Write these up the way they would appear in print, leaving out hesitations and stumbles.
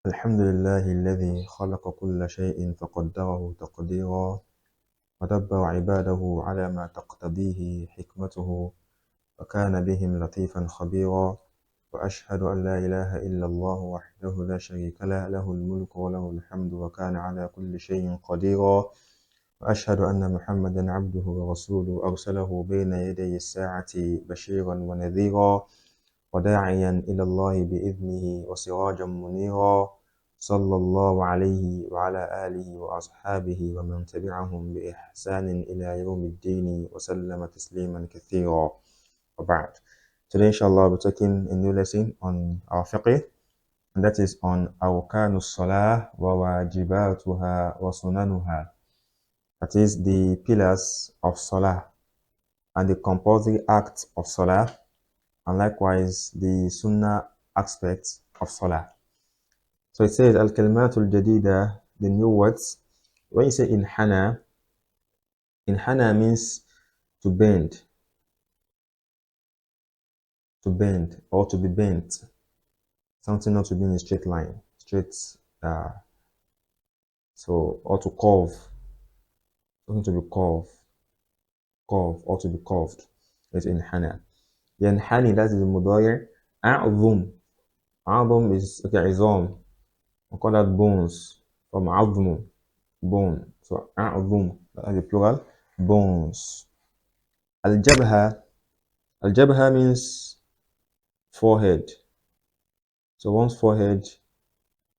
الحمد لله الذي خلق كل شيء فقدره تقديرا ودبر عباده على ما تقتضيه حكمته وكان بهم لطيفا خبيرا وأشهد أن لا إله إلا الله وحده لا شريك له له الملك وله الحمد وكان على كل شيء قديرا وأشهد أن محمدا عبده ورسوله أرسله بين يدي الساعة بشيرا ونذيرا وداعيا إلى الله بإذنه وسراجا منيرا صلى الله عليه وعلى آله وأصحابه ومن تبعهم بإحسان إلى يوم الدين وسلم تسليما كثيرا وبعد. Today inshallah we're taking a new lesson on our fiqh, and that is on أركان الصلاة وواجباتها وسننها. That is the pillars of salah and the compulsory acts of salah, and likewise the sunnah aspects of salah. So it says al-kalimatul jadida, the new words. When you say inhana means to bend or to be bent, something not to be in a straight line, uh, or to curve, something to be curved or to be curved. It's inhana. Yanhani, that is the mudayr. A'zum is okay, izam. We call that bones from azmu, bone. So a'zum, that is the plural, bones. Al-jabha means forehead. So one's forehead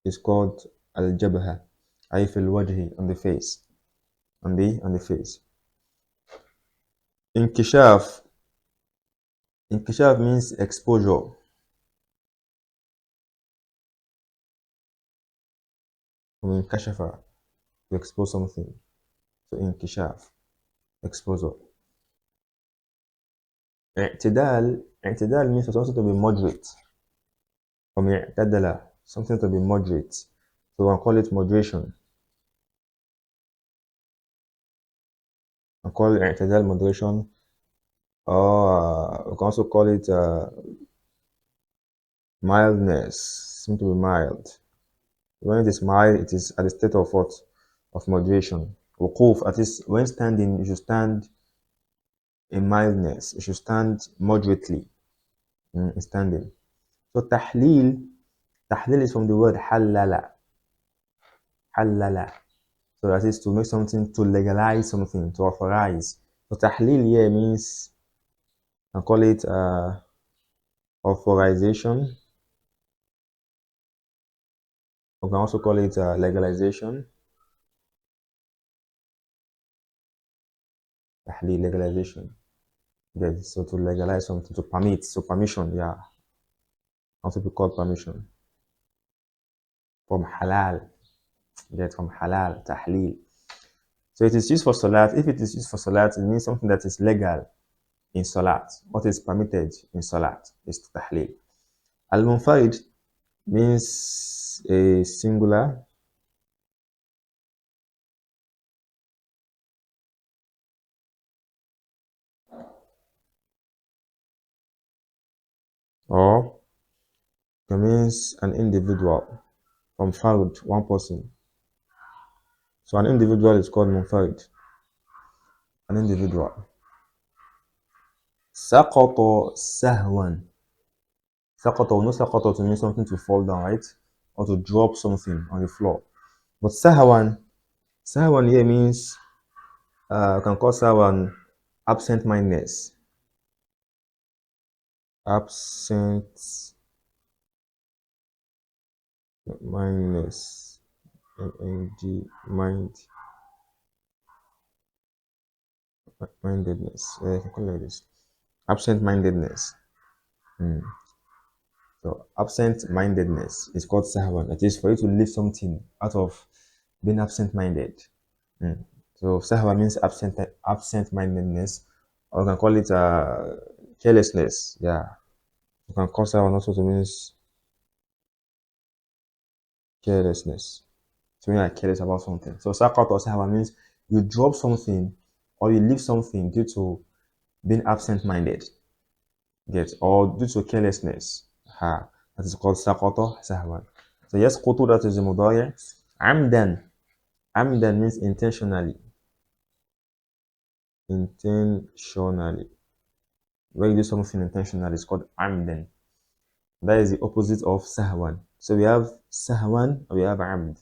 is called al-jabha, ay fil wajhi, on the face, on the face. Inkishaf means exposure. I mean kashafa, to expose something. So inkishaf, exposure. I'tidal means something to be moderate. From i'tadala, something to be moderate. So I call it moderation. I call it i'tidal moderation, or we can also call it mildness, something to be mild. When it is mild, it is at the state of what? Of moderation. Wuquf, at least when standing, you should stand in mildness. You should stand moderately in standing. So tahleel is from the word halala. So that is to make something, to legalize something, to authorize. So tahleel here means, I call it authorization. We can also call it legalization. Tahleel, legalization. Yes, so to legalize something, to permit, so permission, yeah. Also be called permission. From halal. Get from halal, tahleel. So it is used for salat. If it is used for salat, it means something that is legal in salat. What is permitted in salat is tahleel. Al-munfarid means a singular. Or it means an individual. From fard, one person. So an individual is called munfarid. An individual. Saqata sahwan. Saqata, no saqata to mean something to fall down, right? Or to drop something on the floor. But sahwan here means, you can call sahwan absent-mindedness. Absent-mindedness. M-I-N-D, mindedness. I can call it like this. Absent-mindedness. So absent-mindedness is called sahwan. That is for you to leave something out of being absent-minded. So sahwa means absent-mindedness, or you can call it carelessness. Yeah, you can call sahwa also to means carelessness. So when you are careless about something. So sakat or sahwa means you drop something or you leave something due to being absent-minded. Or due to carelessness. That is called sakat or sahwa. So yasqutu, that is the mudari'. Amdan. Amdan means intentionally. Intentionally. When you do something intentionally, it's called amdan. That is the opposite of sahwan. So we have sahwan, we have amd.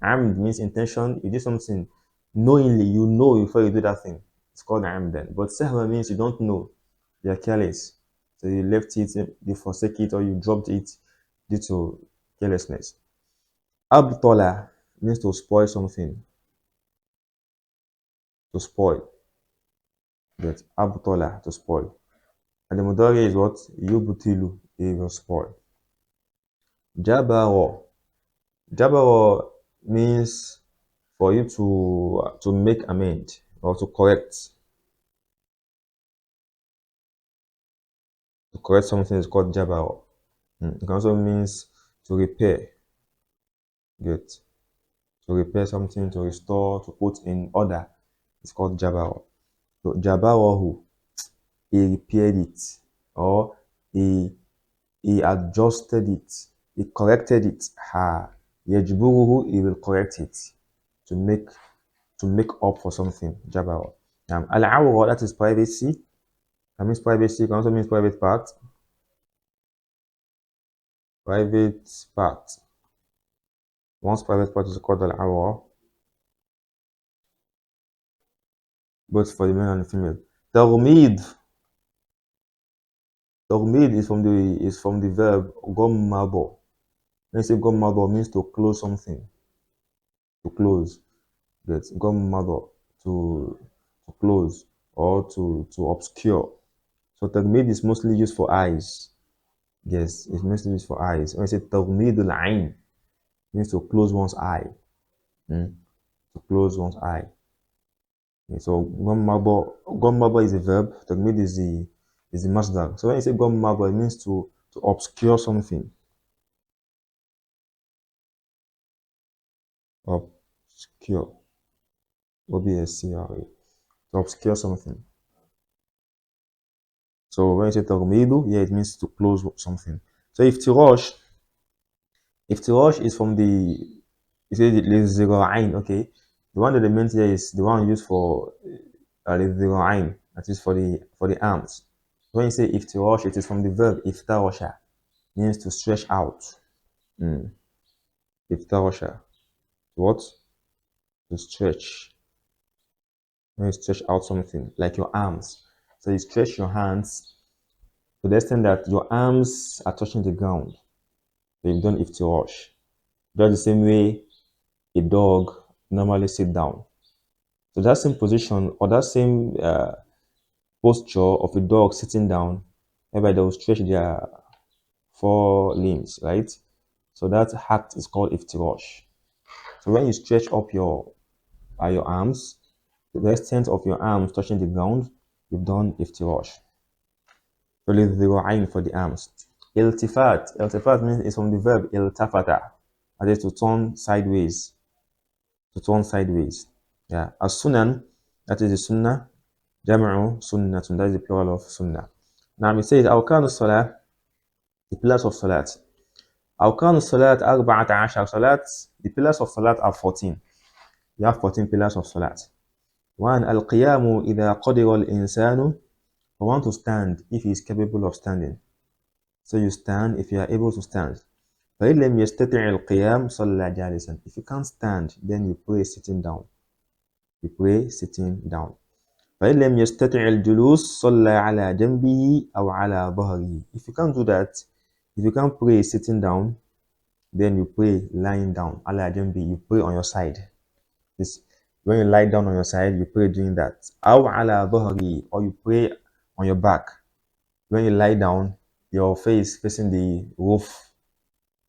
Amd means intention. You do something knowingly, you know before you do that thing. It's called amdan. But sahwan means you don't know. You are careless. So you left it, you forsake it, or you dropped it due to carelessness. Abtola means to spoil something. To spoil. But abtola, to spoil. And the mudari is what? Yubutilu, it will spoil. Jabaro. Jabaro means for you to make amend or to correct. To correct something is called jabaro. It can also means to repair. Good. To repair something, to restore, to put in order. It's called jabaro. So jabarahu, he repaired it, or he adjusted it, he corrected it. Ha. Yajburuhu, he will correct it to make up for something. Jabara. Al-awra, that is privacy. That means privacy, can also mean private part. Private part. One's private part is called al-awra, both for the male and the female. Tawmid. Tawmid is from the verb gommabo. When you say gommabo, means to close something. To close. That's gommabo, to close or to obscure. So tawmid is mostly used for eyes. Yes, it's mostly used for eyes. When you say tawmidul ain, means to close one's eye. To close one's eye. Okay, so gommabo is a verb. Tagmid is the masdar. So when you say gommabo, it means to obscure something. Obscure. O-B-S-C-R-E. To obscure something. So when you say tagmidu, yeah, it means to close something. So if tirosh is from the, you say the zirain, okay. The one that they meant here is the one used for zirain, that is for the arms. When you say iftirosh, it is from the verb iftarosha, means to stretch out. Iftarosha, what? To stretch. When you stretch out something, like your arms. So you stretch your hands to the extent that your arms are touching the ground. So you've done iftirosh. Just the same way a dog normally sit down. So that same position or that same posture of a dog sitting down, whereby they will stretch their four limbs, right? So that act is called iftirosh. So when you stretch up your arms, to the extent of your arms touching the ground, you've done iftirosh. So lidhirain for the arms. Iltifat. Iltifat means it's from the verb iltafata, that is to turn sideways. To turn sideways. Yeah. As sunan, that is the sunnah. Jam'u sunnatun, that is the plural of sunnah. Now it says awkan salat, the pillars of salat. Awkan salat arba'ata ashar salat. The pillars of salat are 14. You have 14 pillars of salat. One, al-qiyamu idha qadira al-insanu. For one to stand if he is capable of standing. So you stand if you are able to stand. فَإِنْ لَمْ يَسْتَطِعِ الْقِيَامُ صَلَّى جَالِسًا. If you can't stand, then you pray sitting down. You pray sitting down. فَإِنْ لَمْ يَسْتَطِعِ الْجُلُوسَ صَلَّى عَلَى جَنْبِهِ أَوْ عَلَى ظَهْرِهِ. If you can't do that, if you can't pray sitting down, then you pray lying down. عَلَى جَنْبِهِ. You pray on your side. This, when you lie down on your side, you pray doing that. أَوْ عَلَى ظَهْرِهِ. Or you pray on your back. When you lie down, your face facing the roof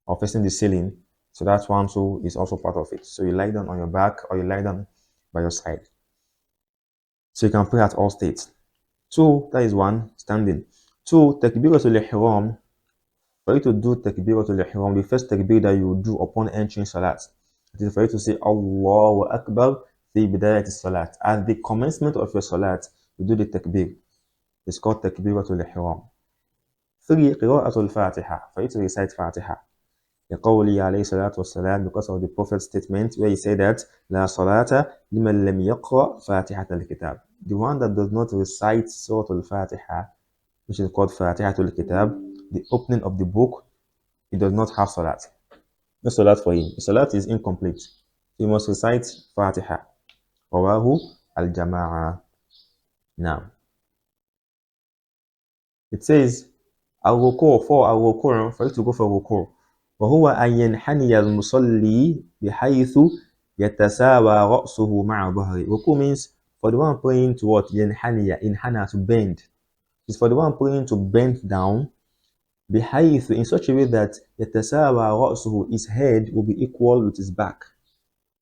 or facing the ceiling. So that one too is also part of it. So you lie down on your back or you lie down by your side. So you can pray at all states. Two, that is one, standing. Two, takbiratul ihram. For you to do takbiratul ihram, the first takbir that you do upon entering salat, it is for you to say Allahu Akbar fi bidayat salat. At the commencement of your salat, you do the takbir. It's called takbiratul ihram. Three, qira'atul fatiha. For you to recite fatiha. لقوله عليه الصلاة والسلام, because of the Prophet's statement where he said that لا صلاة لمن لم يقرأ فاتحة الكتاب. The one that does not recite Surah Al-Fatiha, which is called Fatiha al-Kitab, the opening of the book, he does not have salat. No salat for him. The salat is incomplete. He must recite Fatiha. Rawahu al-Jama'a. Now, it says, الركوع, for الركوع, for you to go for الركوع, وهو أن ينحني المصلي بحيث يتساوى رأسه مع ظهره. ركوع means for the one praying to what? ينحني, inhana, to bend. It's for the one praying to bend down بحيث, in such a way that يتساوى رأسه, his head will be equal with his back.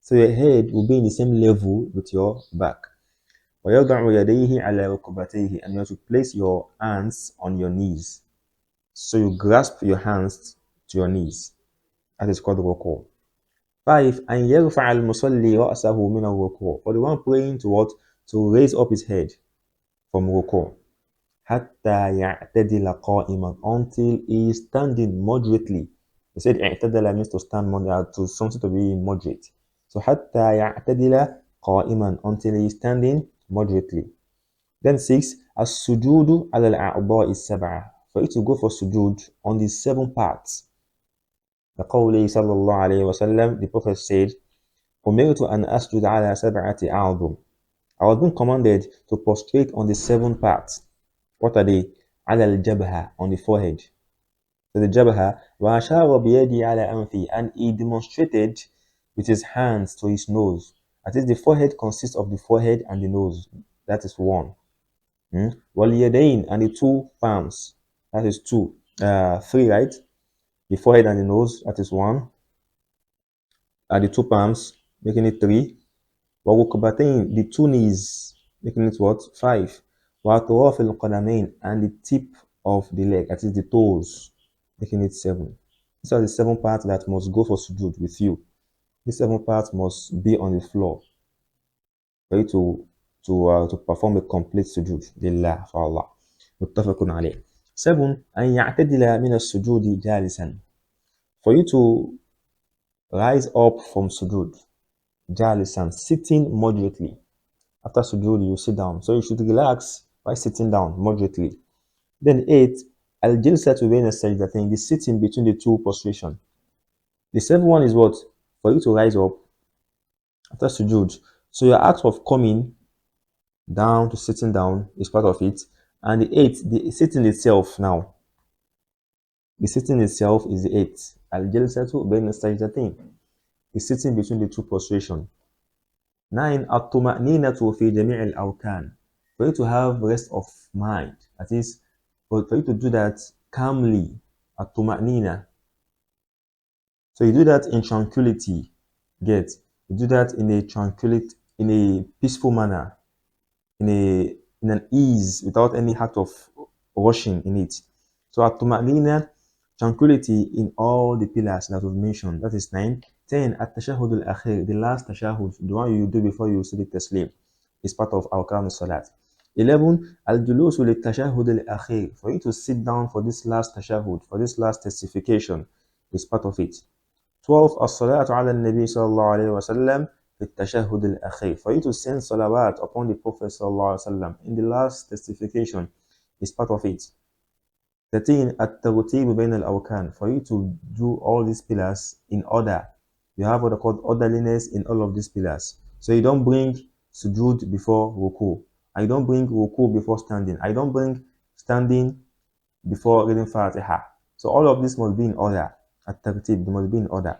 So your head will be in the same level with your back. ويضع يديه على ركبتيه, and you have to place your hands on your knees. So you grasp your hands to your knees. That is called ruku'. 5. أن يرفع المصلي رأسه من الركوع. For the one praying to what? To raise up his head from ruku'. حتى يعتدل قائما, until he is standing moderately. They said اعتدل means to stand moderate, to something to be moderate. So حتى يعتدل قائما, until he is standing moderately. Then 6. السجود على الأعضاء السبعة. For you to go for sujood on the 7 parts. لقوله صلى الله عليه وسلم, the Prophet said, أمرت أن أسجد على 7 أعظم. I was being commanded to prostrate on the 7 parts. What are they? على الجبهة, on the forehead. So the jabha, وأشار بيدي على أنفي, and he demonstrated with his hands to his nose. That is, the forehead consists of the forehead and the nose. That is 1. واليدين, and the 2 palms. That is 2. 3, right? The forehead and the nose, that is 1. The 2 palms, making it 3. وركبتين, the 2 knees, making it what? 5. وأطراف القدمين, and the tip of the leg, that is the toes, making it 7. These are the 7 parts that must go for sujood with you. These 7 parts must be on the floor for you to perform a complete sujood لله, for Allah. متفق عليه. 7. أن يعتدل من السجود جالسا. For you to rise up from sujood, jalisan, sitting moderately. After sujood, you sit down. So you should relax by sitting down moderately. Then 8. Al-jilsatu bayna sajdatain, the sitting between the 2 prostration. The 7th one is what? For you to rise up after sujood. So your act of coming down to sitting down is part of it. And the 8th, the sitting itself now. The sitting itself is the 8th. Al-jilsatu bayna sajdatain, the sitting between the 2 prostration. 9. At-tuma'ninatu fi jami' al-arkan. For you to have rest of mind. That is, for you to do that calmly. At-tuma'nina. So you do that in tranquility. You do that in a tranquility, in a peaceful manner, in an ease, without any act of rushing in it. So at-tuma'nina, tranquility in all the pillars that we've mentioned. That is 9. 10. At-tashahhud al-akhir, the last tashahhud, the one you do before you say the taslim, is part of arkan salat. 11. Al-julus lit-tashahhud al-akhir, for you to sit down for this last tashahhud, for this last testification, is part of it. 12. As-salatu ala al-nabi sallallahu alayhi wa sallam fi at-tashahhud al-akhir, for you to send salawat upon the Prophet sallallahu alayhi wa sallam in the last testification, is part of it. 13. At-tartib bayn al-arkan, for you to do all these pillars in order. You have what are called orderliness in all of these pillars. So you don't bring sujood before ruku. I don't bring ruku before standing. I don't bring standing before reading Fatiha. So all of this must be in order. At-tartib, they must be in order.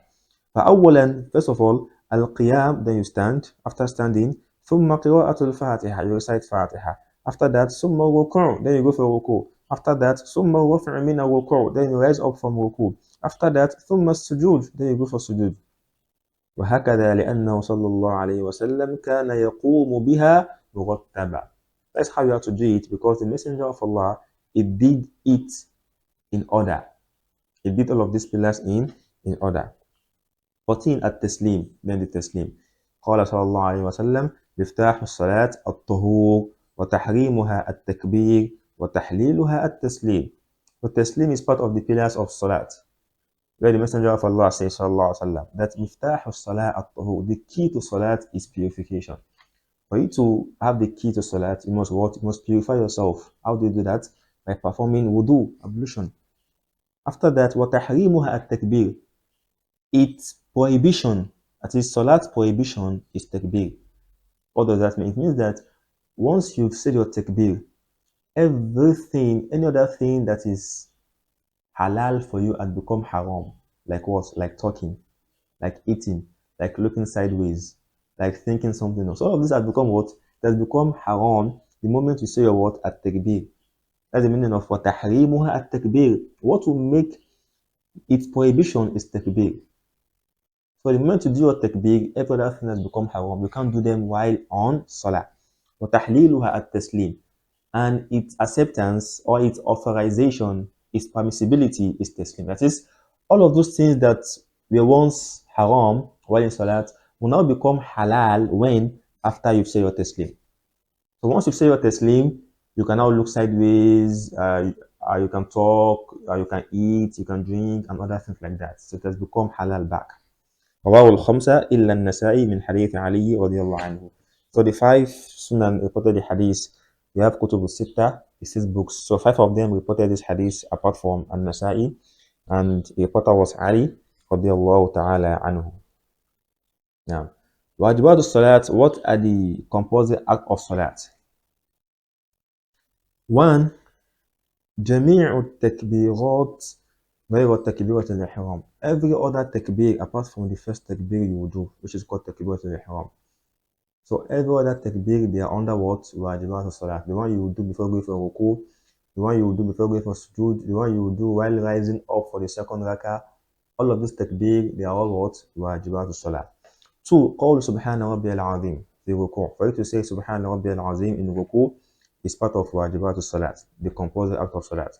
فأولا, first of all, al-qiyam, then you stand. After standing, ثم قراءة الفاتحة, you recite Fatiha. After that, ثم ruku', then you go for ruku'. After that, ثم رفع من الركوع, then you rise up from ruku'. After that, ثم السجود, then you go for sujood. وهكذا لأنه صلى الله عليه وسلم كان يقوم بها مرتبة. That's how you have to do it, because the Messenger of Allah, it did it in order. It did all of these pillars in order. 14. At-taslim, then the taslim. قال صلى الله عليه وسلم مفتاح الصلاة الطهور وتحريمها التكبير وتحليلها التسليم. The taslim is part of the pillars of salat. where the Messenger of Allah says, sallallahu alaihi wasallam, that miftah salat at-tahur, the key to salat is purification. For you to have the key to salat, you must what? You must purify yourself. How do you do that? By performing wudu, ablution. After that, وَتَحْرِيمُهَا التَّكْبِيرُ, its prohibition, that is salat prohibition, is takbir. What does that mean? It means that once you've said your takbir, everything, any other thing that is halal for you has become haram. Like what? Like talking, like eating, like looking sideways, like thinking something else. All of this has become what? It has become haram the moment you say your what? At-takbir. That's the meaning of what? تَحْرِيمُهَا at-takbir. What will make its prohibition is takbir. So the moment you do your takbir, every other thing has become haram. You can't do them while on salah. وَتَحْلِيلُهَا at-taslim. And its acceptance or its authorization, its permissibility is taslim. That is, all of those things that were once haram while in salat will now become halal when after you've said your taslim. So once you've said your taslim, you can now look sideways, you can talk, you can eat, you can drink, and other things like that. So it has become halal back. رواه الخمسة إلا النسائي من حديث علي رضي الله عنه. So the 5 Sunan reported the hadith. We have Kutub al-Sitta, the 6 books. So 5 of them reported this hadith apart from An-Nasa'i, and the reporter was Ali رضي الله تعالى عنه. Now, wajibat al-salat, what are the composite acts of salat? 1. جميع التكبيرات غير التكبيرة الإحرام. Every other takbir apart from the first takbir you will do, which is called takbiratul ihram. So every other takbir, they are under what? Wajibat al-salat. The one you will do before going for ruku, the one you will do before going for sujood, the one you will do while rising up for the second rakah. All of this takbir, they are all what? Wajibat al-salat. 2. قول سبحان ربي العظيم في ruku. For you to say سبحان ربي العظيم in ruku is part of wajibat al-salat, the composite act of salat.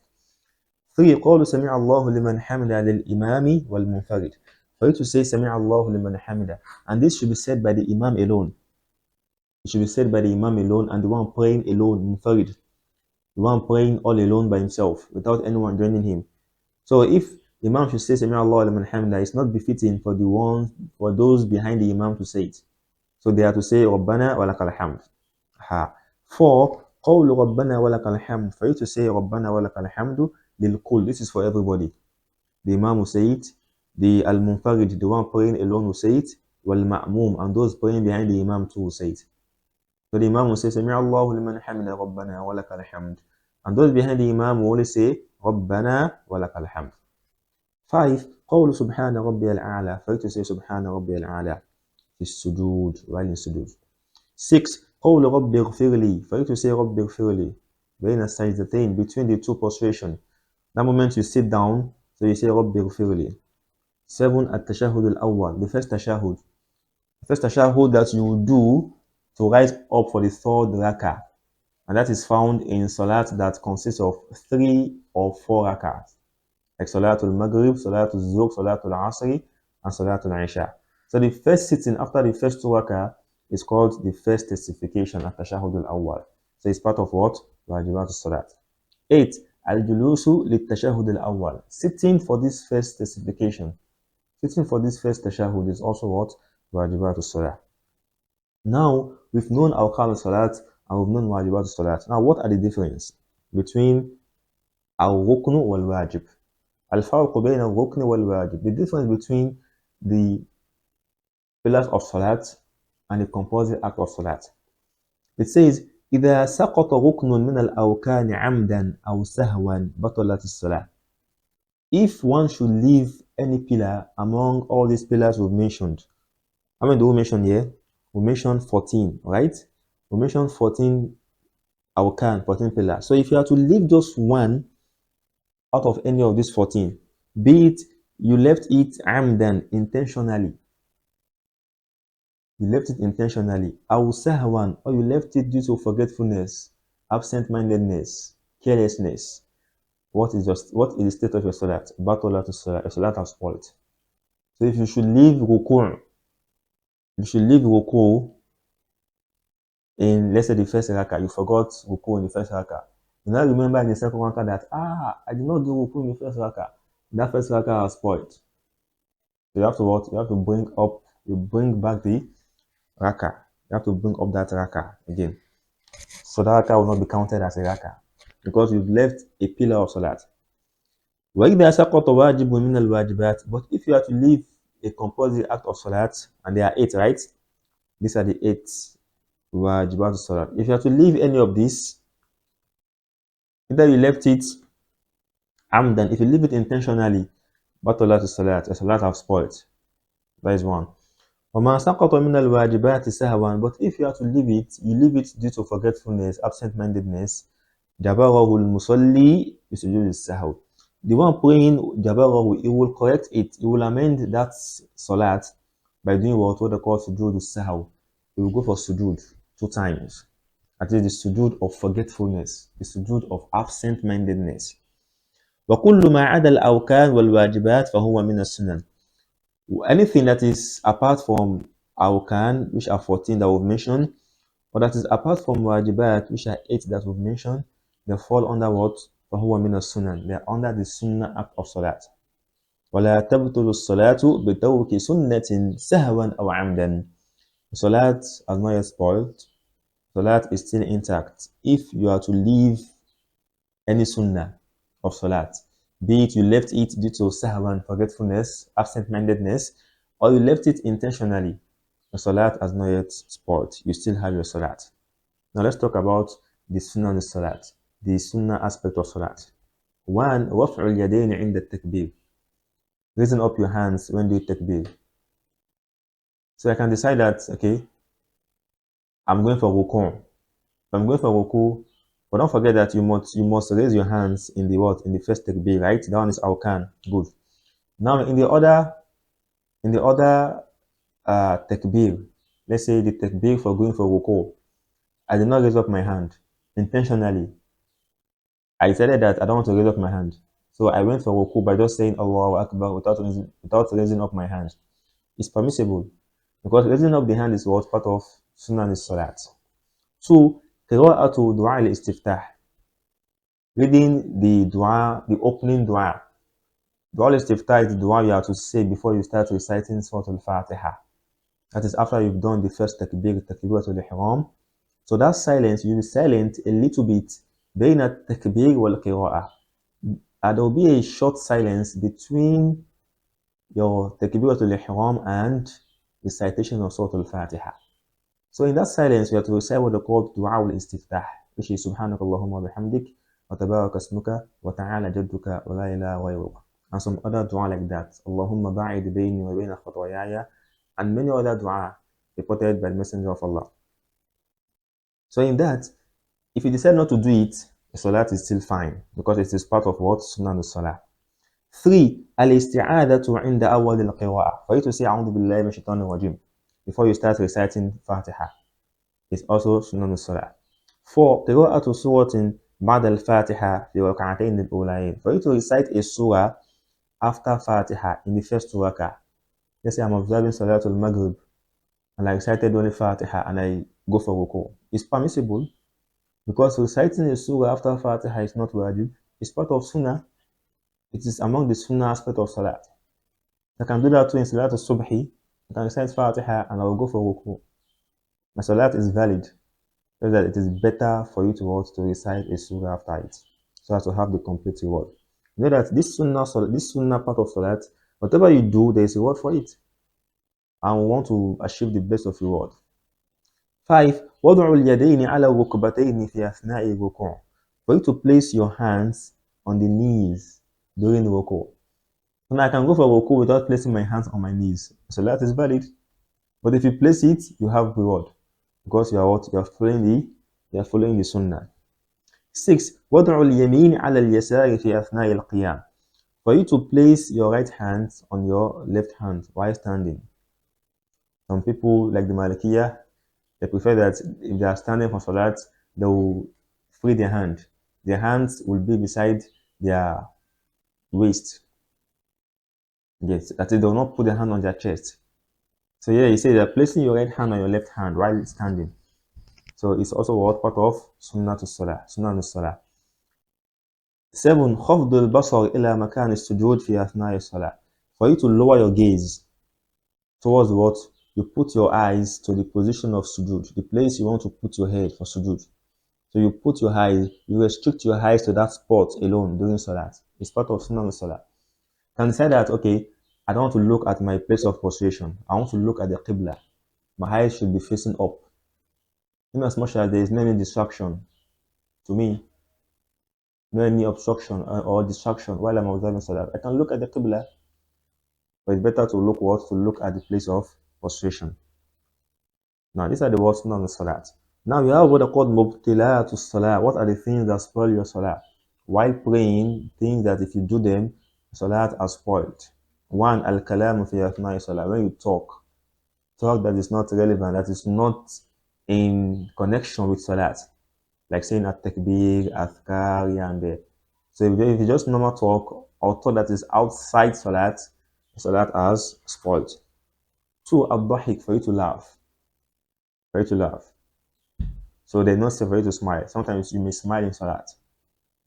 3. قول سمع الله لمن حمد للإمام والمنفرد. For you to say سمع الله لمن حمد, and this should be said by the imam alone. It should be said by the imam alone and the one praying alone, munfarid, the one praying all alone by himself without anyone joining him. So if the imam should say سمع الله لمن حمد, it's not befitting for those behind the imam to say it. So they are to say ربنا ولك الحمد. 4. قول ربنا ولك الحمد. For you to say ربنا ولك الحمد للكل. This is for everybody. The imam will say it, the al-munfarid, the one praying alone, will say it, wal-ma'mum, and those praying behind the imam too will say it. So the imam will say سمع الله لمن حمد ربنا ولك الحمد, and those behind the imam will only say ربنا ولك الحمد. 5. قول سبحان ربي الأعلى. For you to say سبحان ربي الأعلى في السجود, while in sujood. 6. قول ربي اغفر لي. For you to say ربي اغفر لي بين السجدتين, between the two prostration. That moment you sit down, so you say ربي اغفر لي. 7. التشهد الأول, the first tashahud. The first tashahud that you will do to rise up for the third rakah, and that is found in salat that consists of 3 or 4 rakahs, like Salatul Maghrib, Salatul Zuhr, Salatul Asri, and Salatul Isha. So the first sitting after the first 2 rakah is called the first testification at Tashahud al-Awwal. So it's part of what? Wajibat al-Salat. 8. Al-Julusu lit-Tashahud al-Awwal. Sitting for this first testification. Sitting for this first tashahud is also what? Wajibat al-Salat. Now, we've known Arkan al-Salat and we've known Wajibat al-Salat. Now, what are the difference between al-Ruknu wal-Wajib? Al-Farq bayn al-Ruknu wal-Wajib. The difference between the pillars of Salat and the composite act of Salat. It says, إذا سقط ركن من الأركان عمدا أو سهوا بطلت الصلاة. If one should leave any pillar among all these pillars we've mentioned, how many do we mention here? We mentioned 14, right? We mentioned 14 arkan, 14 pillars. So if you are to leave just one out of any of these 14, be it you left it amdan, intentionally, you left it intentionally, aw sahwan, or you left it due to forgetfulness, absent-mindedness, carelessness, what is the state of your salat? Batalat as-salat, your salat has spoiled. So if you should leave ruku', in, let's say, the first rakah, you forgot ruku' in the first rakah. You now remember in the second rakah that, I did not do ruku' in the first rakah. That first rakah has spoiled. So you have to what? You have to bring up, you bring back the raka. You have to bring up that raka again. So that raka will not be counted as a raka because you've left a pillar of salat. وَإِذَا سَقَطَ وَاجِبٌ مِنَ الْوَاجِبَاتِ. But if you are to leave a compulsory act of salat, and there are 8, right? These are the 8 wajibat of salat. If you are to leave any of these, either you left it amdan, if you leave it intentionally, batalat salat, a salat have spoiled. That is one. وَمَا سَقَطَ مِنَ الْوَاجِبَاتِ سَهْوًا. But if you are to leave it, you leave it due to forgetfulness, absent-mindedness, جَبَرَهُ الْمُصَلِّي بِسُجُودِ السَّهْوِ. The one praying jabarahu, he will correct it, he will amend that salat by doing what they call sujood al-sahw. He will go for sujood 2 times. That is the sujood of forgetfulness, the sujood of absent-mindedness. وَكُلُّ مَا عَدَى الْأَوْكَانِ وَالْوَاجِبَاتِ فَهُوَ مِنَ السُّنَنِ. Anything that is apart from awkan, which are 14 that we've mentioned, or that is apart from wajibat, which are 8 that we've mentioned, they fall under what? فَهُوَ مِنَ السُّنَنِ. They are under the sunnah act of salat. وَلَا تَبْطُلُ الصَّلَاةُ بِتَوْكِ سُنَّةٍ سَهْوًا أَوْ عَمْدًا. Salat has not yet spoiled. Salat is still intact if you are to leave any sunnah of salat, be it you left it due to sahwan, forgetfulness, absent-mindedness, or you left it intentionally. The salat has not yet spoiled. You still have your salat. Now let's talk about the sunnah of the salat, the sunnah aspect of salat. 1. رفع اليدين عند التكبير. Raising up your hands when you takbir. So I can decide that, okay, I'm going for ruku'. If I'm going for ruku', but don't forget that you must raise your hands in the what? In the first takbir, right? That one is awkan. Good. Now in the other takbir, let's say the takbir for going for ruku', I did not raise up my hand intentionally. I decided that I don't want to raise up my hand. So I went for ruku' by just saying Allahu Akbar without raising up my hand. It's permissible. Because raising up the hand is what? Part of sunnah al-salat. 2. Qira'atu du'a al-istiftah. Reading the dua, the opening dua. Dua al-istiftah is the dua you have to say before you start reciting Surah al-Fatiha. That is after you've done the first takbiratul ihram. So that silence, you'll be silent a little bit bayna takbir wal qira'ah. And there will be a short silence between your takbiratul ihram and recitation of Surah al-Fatiha. So in that silence, you have to recite what they call dua al-istiftah, which is subhanakallahumma wa bihamdik wa tabaraka ismuka wa ta'ala jadduka wa la ilaha ghayruk. And some other dua like that. Allahumma ba'id bayni wa bayna khatayaya, and many other dua reported by the Messenger of Allah. So in that, if you decide not to do it, the salat is still fine because it is part of what? Sunnah al-salah. 3. Al-isti'adatu 'inda awwal al-qira'ah. For you to say a'udhu billahi minash shaitanir rajim before you start reciting Fatiha is also sunnah al-salah. 4. Qira'atu suratin ba'da al-Fatiha fi rak'atayn al-ulayn. For you to recite a surah after Fatiha in the first 2 rak'ah. Let's say I'm observing Salatul Maghrib and I recited only Fatiha and I go for ruku'. It's permissible because reciting a surah after Fatiha is not wajib. It's part of sunnah. It is among the sunnah aspect of salat. I can do that too in Salatul Subhi. I can recite Fatiha and I will go for ruku'. My salat is valid. So that it is better for you to recite a surah after it, so as to have the complete reward. You know that this sunnah part of salat, whatever you do, there is a reward for it, and we want to achieve the best of reward. 5. وضع اليدين على الركبتين في أثناء الركوع. For you to place your hands on the knees during ruku'. So now I can go for ruku' without placing my hands on my knees. So that is valid. But if you place it, you have reward because you are what? You are following the sunnah. 6. وضع اليمين على اليسار في أثناء القيام. For you to place your right hand on your left hand while standing. Some people, like the Malikiyah, they prefer that if they are standing for salat, they will free their hand. Their hands will be beside their waist. Yes, that is, they will not put their hand on their chest. So yeah, you say they're placing your right hand on your left hand while standing. So it's also what? Part of sunnah to salah. Sunnah to salah. 7. خفض البصر إلى مكان السجود في أثناء الصلاة. For you to lower your gaze towards what? You put your eyes to the position of sujood, the place you want to put your head for sujood. So you put your eyes, you restrict your eyes to that spot alone during salat. It's part of sunnah of salat. You can decide that, okay, I don't want to look at my place of prostration. I want to look at the qibla. My eyes should be facing up. In as much as there is no any distraction to me, no any obstruction or distraction while I'm observing salat, I can look at the qibla, but it's better to look what? To look at the place of prostration. Now, these are the words on the salat. Now, we have what are called mubtilatu salat. What are the things that spoil your salat? While praying, things that if you do them, salat are spoiled. One, al-kalamu fi athna'i salat. When you talk that is not relevant, that is not in connection with salat, like saying at-takbir, athkar, here and there. So if you just normal talk or talk that is outside salat, salat has spoiled. Two, al-dahik, for you to laugh. For you to laugh. So they're not safe for you to smile. Sometimes you may smile in salat.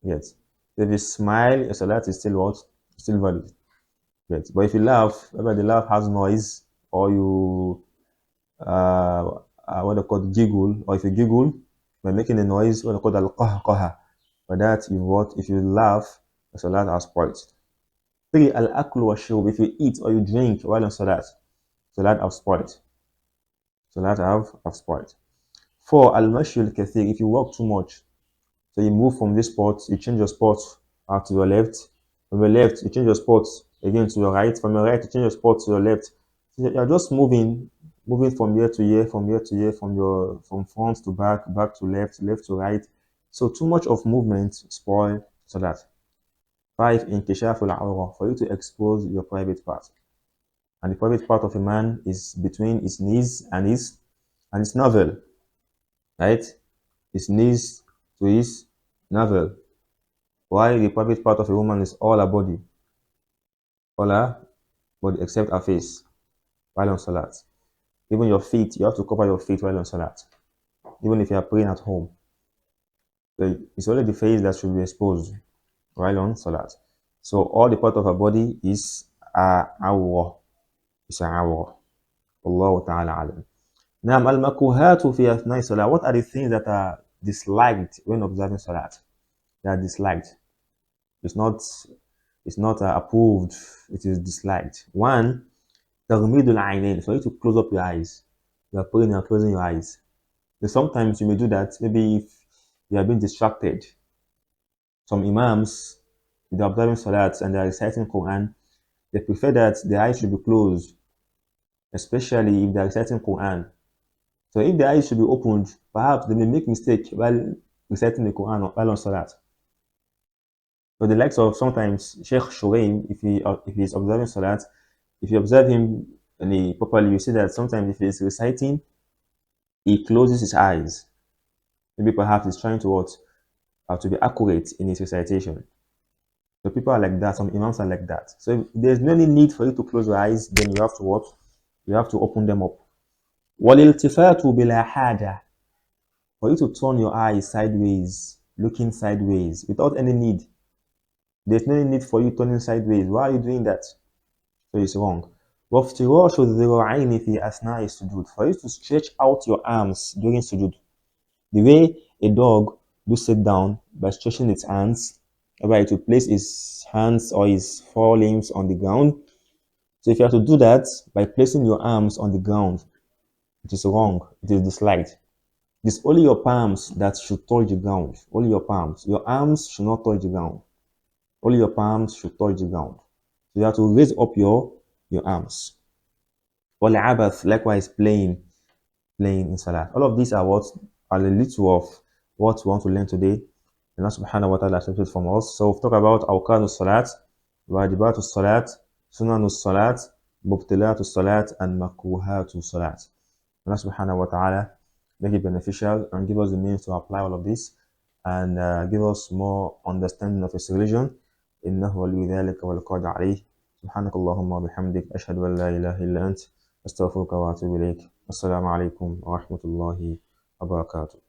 Yes. If you smile, your salat is still what? Still valid. Yes. But if you laugh, whether the laugh has noise, or you what they call giggle, or if you giggle by making a noise, what they call al-qahqaha. For that, you what? If you laugh, your salat has spoiled. Three, al-aklu wa shurb. If you eat or you drink while in salat, salat have spoiled. Salat have spoiled. Four, al-mashyu al-kathir. If you walk too much, so you move from this spot, you change your spot to your left. From your left, you change your spot again to your right. From your right, you change your spot to your left. So you're just moving from year to year, from front to back, back to left to right. So too much of movement spoil salat. Five, inkishaful awrah, for you to expose your private part. And the private part of a man is between his knees and his navel, right? His knees to his navel. While the private part of a woman is all her body, except her face, while on salat. Even your feet, you have to cover your feet while on salat. Even if you are praying at home, so it's only the face that should be exposed while on salat. So all the part of her body is awra. It's awra. Allah ta'ala alam. Now, al-makuhatu fi athna'i salat. What are the things that are disliked when observing salat? They are disliked. It's not approved. It is disliked. One, taghmidul aynain, for you to close up your eyes. You are praying and closing your eyes. So sometimes you may do that. Maybe if you have been distracted. Some imams, if they're observing salat and they're reciting Quran, they prefer that the eyes should be closed, especially if they're reciting Quran. So if the eyes should be opened, perhaps they may make mistake while reciting the Quran while on salat. So the likes of sometimes Sheikh Shuraim, if he's observing salat, if you observe him properly, you see that sometimes if he's reciting, he closes his eyes. Maybe perhaps he's trying to what? To be accurate in his recitation. So people are like that, some imams are like that. So if there's no need for you to close your eyes, then you have to what? You have to open them up. وَالِالْتِفَاتُ بِلَا حَاجَةٍ, for you to turn your eyes sideways, looking sideways, without any need. There's no need for you turning sideways. Why are you doing that? So it's wrong. وَافْتِرَاشُ الذِّرَاعَيْنِ فِي أَثْنَاءِ السُّجُودِ, for you to stretch out your arms during sujood. The way a dog do sit down by stretching its hands, whereby it will place its hands or his forelimbs on the ground. So if you have to do that by placing your arms on the ground, it is wrong. It is disliked. It's only your palms that should touch the ground. Only your palms. Your arms should not touch the ground. Only your palms should touch the ground. So you have to raise up your arms. وَالْعَبَث, likewise playing in salah. All of these are a little of what we want to learn today. Allah subhanahu wa ta'ala accepted from us. So we've talked about awqanu salat, wajibatu salat, sunanu salat, mubtilatu salat, and makruhatu salat. Allah subhanahu wa ta'ala make it beneficial and give us the means to apply all of this and give us more understanding of His religion. إنه ولي ذلك والقادر عليه. سبحانك اللهم وبحمدك أشهد أن لا إله إلا أنت أستغفرك وأتوب إليك. السلام عليكم ورحمة الله وبركاته.